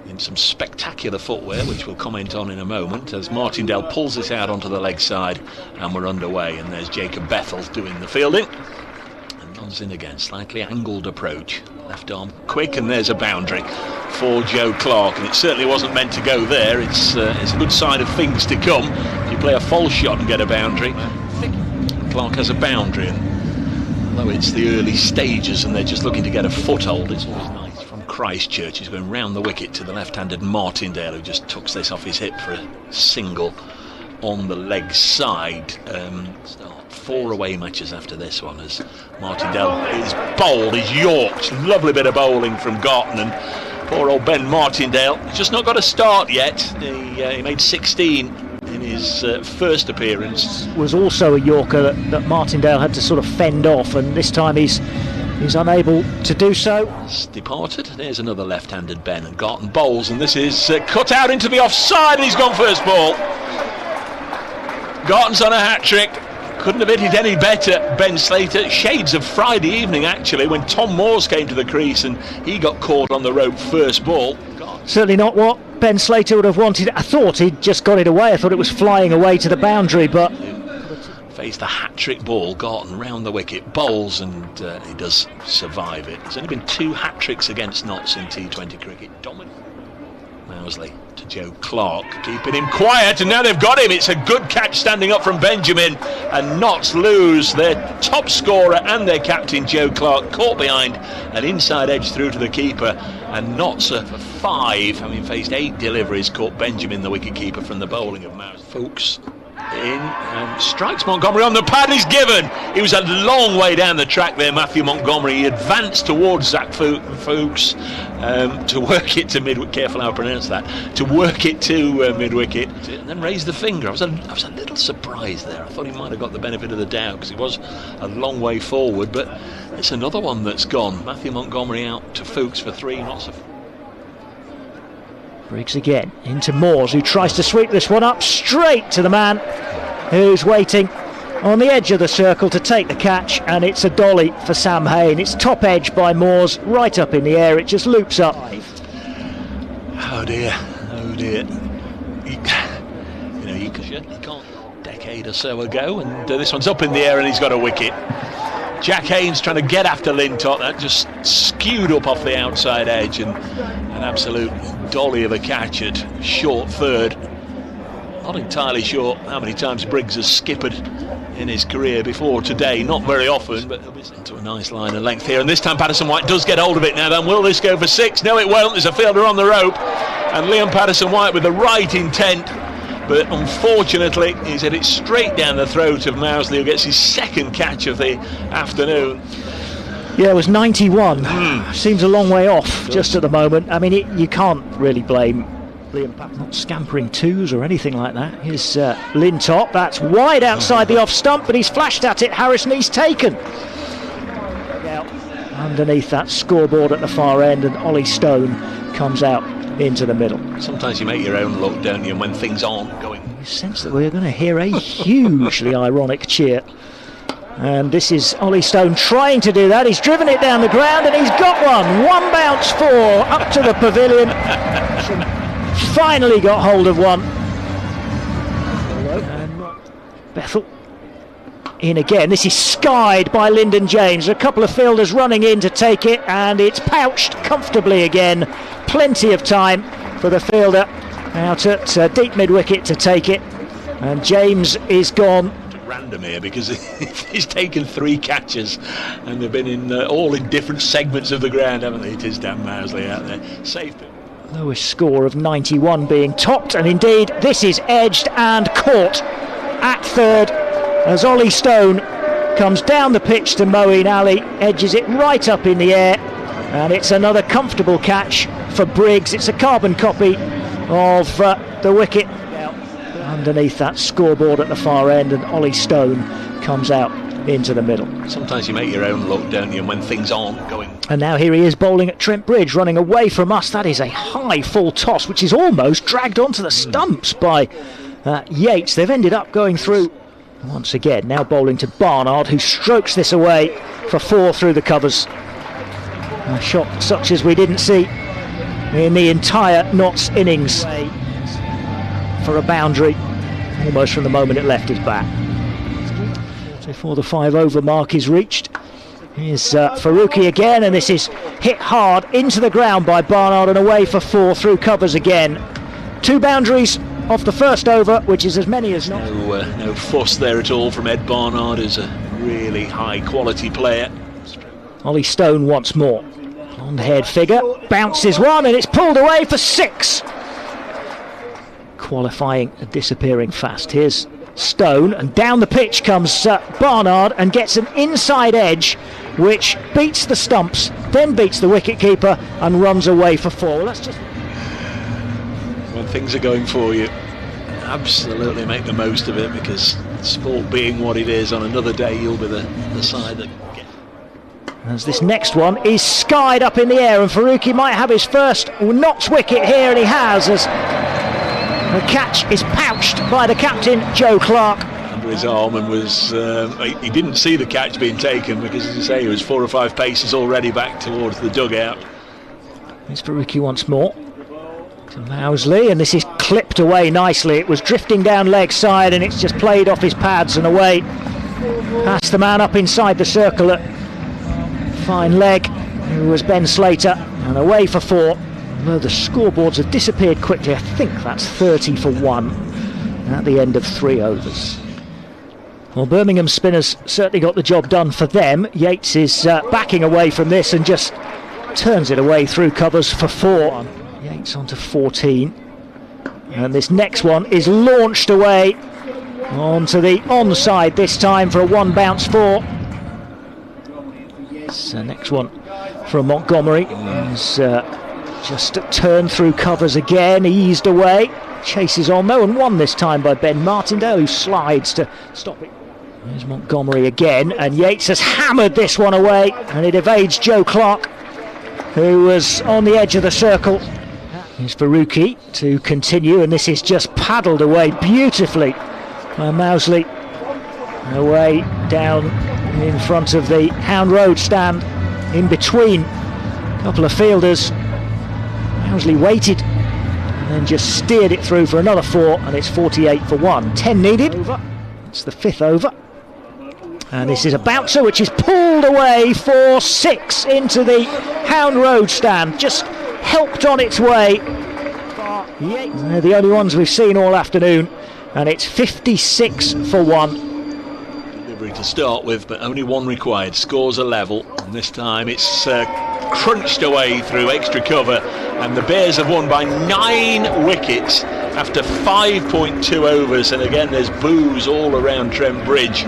in some spectacular footwear, which we'll comment on in a moment, as Martindale pulls this out onto the leg side, and we're underway. And there's Jacob Bethel doing the fielding, and nods in again, slightly angled approach, left arm quick, and there's a boundary for Joe Clark, and it certainly wasn't meant to go there. It's a good sign of things to come. If you play a false shot and get a boundary, Clark has a boundary, and although it's the early stages and they're just looking to get a foothold, it's always nice. From Christchurch, he's going round the wicket to the left-handed Martindale, who just tucks this off his hip for a single on the leg side. 4 away matches after this one, as Martindale is bowled, he's yorked. Lovely bit of bowling from Garton, and poor old Ben Martindale, he's just not got a start yet. He made 16 in his first appearance. Was also a Yorker that Martindale had to sort of fend off, and this time he's unable to do so. He's departed. There's another left-handed Ben, and Garton bowls, and this is cut out into the offside, and he's gone first ball. Garton's on a hat-trick. Couldn't have hit it any better, Ben Slater. Shades of Friday evening, actually, when Tom Moores came to the crease and he got caught on the rope first ball. Certainly not what Ben Slater would have wanted. I thought he'd just got it away. I thought it was flying away to the boundary, but... Faced the hat-trick ball, Garton round the wicket, bowls, and he does survive it. There's only been 2 hat-tricks against Notts in T20 cricket. Dominant. Mousley to Joe Clark, keeping him quiet, and now they've got him. It's a good catch standing up from Benjamin, and Notts lose their top scorer and their captain Joe Clark, caught behind an inside edge through to the keeper, and Notts for 5, having faced 8 deliveries, caught Benjamin, the wicket-keeper, from the bowling of Mousley. Fuchs in and strikes Montgomery on the pad. He's given. He was a long way down the track there, Matthew Montgomery. He advanced towards Zach Fuchs to work it to mid-wicket. Careful how I pronounce that. To work it to mid-wicket, and then raised the finger. I was a little surprised there. I thought he might have got the benefit of the doubt because he was a long way forward, but it's another one that's gone. Matthew Montgomery out to Fuchs for 3. Not so. Briggs again into Moores, who tries to sweep this one up straight to the man who's waiting on the edge of the circle to take the catch, and it's a dolly for Sam Hain. It's top edge by Moores, right up in the air. It just loops up. Oh dear, oh dear. You can't. Decade or so ago, and this one's up in the air, and he's got a wicket. Jack Haynes trying to get after Lintott, that just skewed up off the outside edge, and an absolute dolly of a catch at short third. Not entirely sure how many times Briggs has skippered in his career before today, not very often, but he'll be into a nice line of length here, and this time Patterson-White does get hold of it now. Then will this go for 6? No, it won't. There's a fielder on the rope, and Liam Patterson-White with the right intent, but unfortunately he's hit it straight down the throat of Mousley, who gets his 2nd catch of the afternoon. Yeah, it was 91. Seems a long way off just at the moment. I mean, you can't really blame Liam Patterson, not scampering 2s or anything like that. Here's Lintott, that's wide outside the off stump, but he's flashed at it. Harrison, he's taken. Underneath that scoreboard at the far end, and Ollie Stone comes out into the middle. Sometimes you make your own luck, don't you, and when things aren't going. You sense that we're going to hear a hugely ironic cheer. And this is Ollie Stone trying to do that. He's driven it down the ground, and he's got one bounce 4 up to the pavilion. Finally got hold of one. And Bethel in again. This is skied by Lyndon James. A couple of fielders running in to take it, and it's pouched comfortably again. Plenty of time for the fielder out at deep mid-wicket to take it, and James is gone. Random here because he's taken 3 catches, and they've been all in different segments of the ground, haven't they? It is Dan Mousley out there. Saved it. Lowest score of 91 being topped, and indeed this is edged and caught at third as Ollie Stone comes down the pitch to Moeen Ali, edges it right up in the air, and it's another comfortable catch for Briggs. It's a carbon copy of the wicket underneath that scoreboard at the far end, and Ollie Stone comes out into the middle. Sometimes you make your own luck, don't you, and when things aren't going. And now here he is bowling at Trent Bridge, running away from us. That is a high full toss, which is almost dragged onto the stumps by Yates. They've ended up going through once again. Now bowling to Barnard, who strokes this away for 4 through the covers. A shot such as we didn't see in the entire Notts innings for a boundary, almost from the moment it left his bat. Before the 5 over mark is reached, here's Farooqi again, and this is hit hard into the ground by Barnard and away for 4 through covers again. 2 boundaries off the first over, which is as many as not. No fuss there at all from Ed Barnard, who's a really high quality player. Ollie Stone once more. Blonde-haired figure, bounces one, and it's pulled away for 6. Qualifying and disappearing fast. Here's Stone, and down the pitch comes Barnard and gets an inside edge which beats the stumps, then beats the wicketkeeper and runs away for 4. Well, that's just... When things are going for you, absolutely make the most of it, because sport being what it is, on another day you'll be the side that gets. As this next one is skied up in the air, and Farooqi might have his first Notts wicket here, and he has, as the catch is pouched by the captain, Joe Clark. Under his arm, and was he didn't see the catch being taken, because, as you say, he was 4 or 5 paces already back towards the dugout. Here's Farooqi once more to Mousley, and this is clipped away nicely. It was drifting down leg side, and it's just played off his pads and away past the man up inside the circle at fine leg, who was Ben Slater, and away for 4. Although the scoreboards have disappeared quickly, I think that's 30 for 1 at the end of 3 overs. Well, Birmingham spinners certainly got the job done for them. Yates is backing away from this and just turns it away through covers for 4. Yates onto 14, and this next one is launched away onto the onside this time for a 1 bounce 4. So next one from Montgomery is just turned through covers again, eased away, chases on though, and 1 this time by Ben Martindale, who slides to stop it. There's Montgomery again, and Yates has hammered this one away, and it evades Joe Clark, who was on the edge of the circle. Here's Farooqi to continue, and this is just paddled away beautifully by Mousley, away down in front of the Hound Road stand, in between a couple of fielders. Mousley waited and then just steered it through for another 4, and it's 48 for 1. 10 needed. It's the 5th over, and this is a bouncer which is pulled away for 6 into the Hound Road stand, just helped on its way. They're the only ones we've seen all afternoon, and it's 56 for 1. Delivery to start with, but only 1 required. Scores are level, and this time it's crunched away through extra cover, and the Bears have won by 9 wickets after 5.2 overs. And again, there's boos all around Trent Bridge.